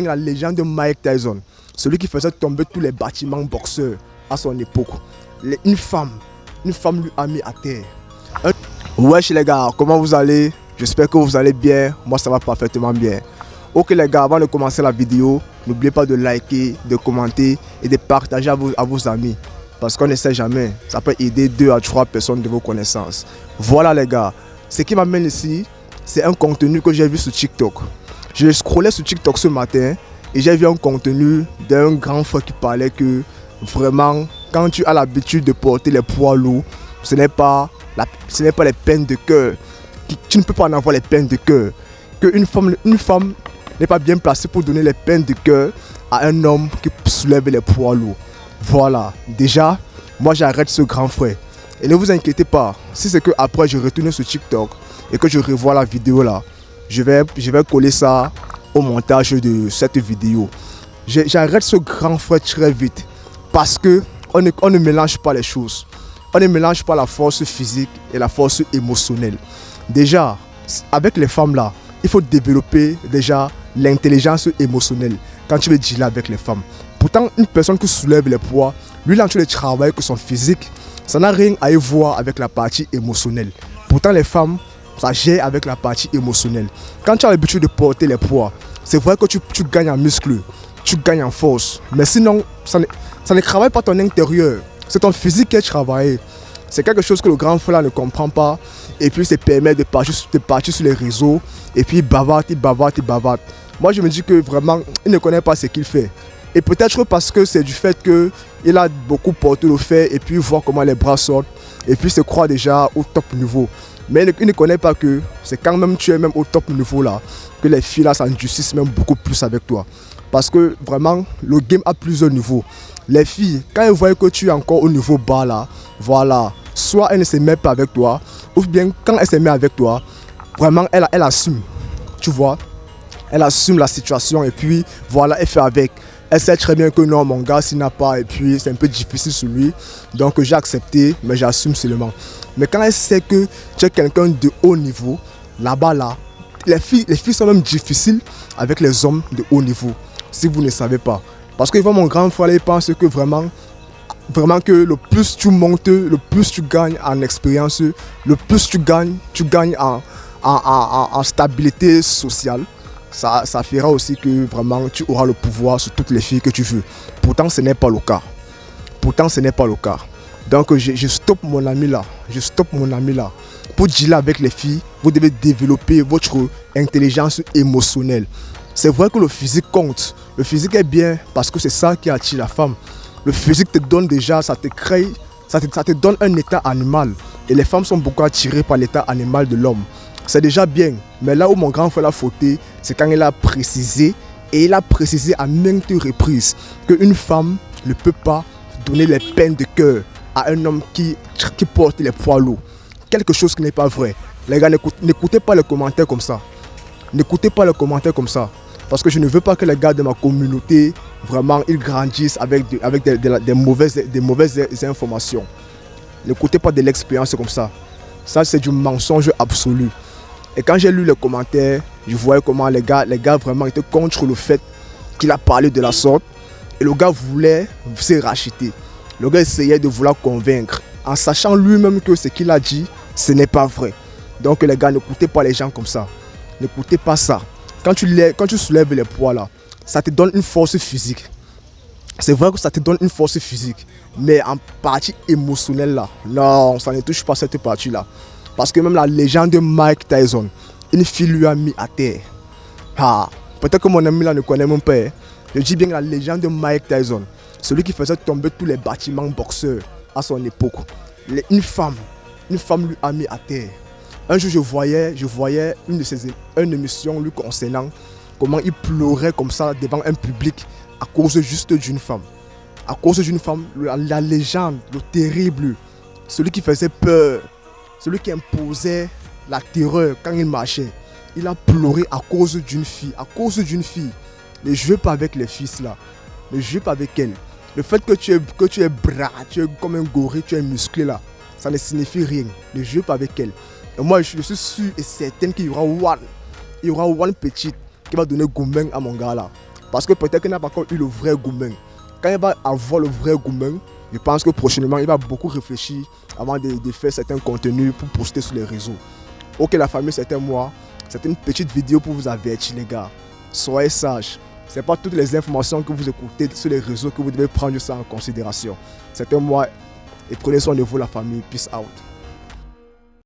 La légende de Mike Tyson, celui qui faisait tomber tous les bâtiments boxeurs à son époque. Une femme lui a mis à terre. Wesh les gars, comment vous allez? J'espère que vous allez bien. Moi ça va parfaitement bien. Ok les gars, avant de commencer la vidéo, n'oubliez pas de liker, de commenter et de partager à vos amis. Parce qu'on ne sait jamais, ça peut aider 2 à 3 personnes de vos connaissances. Voilà les gars, ce qui m'amène ici, c'est un contenu que j'ai vu sur TikTok. Je scrollais sur TikTok ce matin et j'ai vu un contenu d'un grand frère qui parlait que vraiment, quand tu as l'habitude de porter les poids lourds, ce n'est pas les peines de cœur. Tu ne peux pas en avoir les peines de cœur. Qu'une femme n'est pas bien placée pour donner les peines de cœur à un homme qui soulève les poids lourds. Voilà, déjà, moi j'arrête ce grand frère. Et ne vous inquiétez pas, si c'est que après je retourne sur TikTok et que je revois la vidéo là, je vais coller ça au montage de cette vidéo. J'arrête ce grand frère très vite parce que on ne mélange pas les choses. On ne mélange pas la force physique et la force émotionnelle. Déjà, avec les femmes là, il faut développer déjà l'intelligence émotionnelle quand tu veux dealer avec les femmes. Pourtant, une personne qui soulève les poids, lui là, tu le travail que son physique, ça n'a rien à y voir avec la partie émotionnelle. Pourtant, les femmes, ça gère avec la partie émotionnelle. Quand tu as l'habitude de porter les poids, c'est vrai que tu gagnes en muscles, tu gagnes en force. Mais sinon, ça ne travaille pas ton intérieur. C'est ton physique qui est travaillé. C'est quelque chose que le grand frère ne comprend pas. Et puis, il se permet de partir sur les réseaux. Et puis, il bavarde. Moi, je me dis que vraiment, il ne connaît pas ce qu'il fait. Et peut-être parce que c'est du fait qu'il a beaucoup porté le fait. Et puis, voir comment les bras sortent. Et puis, se croit déjà au top niveau. Mais il ne connaît pas que c'est quand même tu es même au top niveau là, que les filles là s'endurcissent même beaucoup plus avec toi. Parce que vraiment, le game a plusieurs niveaux. Les filles, quand elles voient que tu es encore au niveau bas là, voilà, soit elles ne se mettent pas avec toi, ou bien quand elles se mettent avec toi, vraiment elle assume, tu vois. Elle assume la situation et puis voilà, elle fait avec. Elle sait très bien que non, mon gars, s'il n'a pas, et puis c'est un peu difficile sur lui. Donc j'ai accepté, mais j'assume seulement. Mais quand elle sait que tu es quelqu'un de haut niveau, là-bas, là, les filles sont même difficiles avec les hommes de haut niveau, si vous ne savez pas. Parce que mon grand frère, il pense que vraiment que le plus tu montes, le plus tu gagnes en expérience, le plus tu gagnes en stabilité sociale. Ça fera aussi que vraiment tu auras le pouvoir sur toutes les filles que tu veux. Pourtant, ce n'est pas le cas. Donc, je stoppe mon ami là. Pour dealer avec les filles, vous devez développer votre intelligence émotionnelle. C'est vrai que le physique compte. Le physique est bien parce que c'est ça qui attire la femme. Le physique te donne déjà, ça te donne un état animal. Et les femmes sont beaucoup attirées par l'état animal de l'homme. C'est déjà bien, mais là où mon grand frère a fauté, c'est quand il a précisé, et il a précisé à maintes reprises qu'une femme ne peut pas donner les peines de cœur à un homme qui porte les poids lourds. Quelque chose qui n'est pas vrai. Les gars, n'écoutez pas les commentaires comme ça. Parce que je ne veux pas que les gars de ma communauté, vraiment, ils grandissent avec des mauvaises informations. N'écoutez pas de l'expérience comme ça. Ça, c'est du mensonge absolu. Et quand j'ai lu les commentaires, je voyais comment les gars vraiment étaient contre le fait qu'il a parlé de la sorte. Et le gars voulait se racheter. Le gars essayait de vouloir convaincre, en sachant lui-même que ce qu'il a dit, ce n'est pas vrai. Donc les gars, n'écoutez pas les gens comme ça. N'écoutez pas ça. Quand tu soulèves les poids là, ça te donne une force physique. C'est vrai que ça te donne une force physique. Mais en partie émotionnelle là, non, ça ne touche pas cette partie là. Parce que même la légende de Mike Tyson, une fille lui a mis à terre. Peut-être que mon ami là ne connaît même pas. Je dis bien la légende de Mike Tyson, celui qui faisait tomber tous les bâtiments boxeurs à son époque. Une femme lui a mis à terre. Un jour, je voyais une émission lui concernant comment il pleurait comme ça devant un public à cause juste d'une femme. À cause d'une femme, la légende, le terrible, celui qui faisait peur, celui qui imposait la terreur quand il marchait. Il a pleuré à cause d'une fille. Ne jouez pas avec les filles là. Ne jouez pas avec elles. Le fait que tu es bras, tu es comme un gorille, tu es musclé là, ça ne signifie rien. Ne jouez pas avec elles. Et moi, je suis sûr et certain qu'il y aura one petite qui va donner gourmand à mon gars là. Parce que peut-être qu'il n'a pas encore eu le vrai gourmand. Quand il va avoir le vrai gourmand, je pense que prochainement, il va beaucoup réfléchir avant de faire certains contenus pour poster sur les réseaux. Ok, la famille, c'était moi. C'était une petite vidéo pour vous avertir, les gars. Soyez sages. Ce n'est pas toutes les informations que vous écoutez sur les réseaux que vous devez prendre ça en considération. C'était moi. Et prenez soin de vous, la famille. Peace out.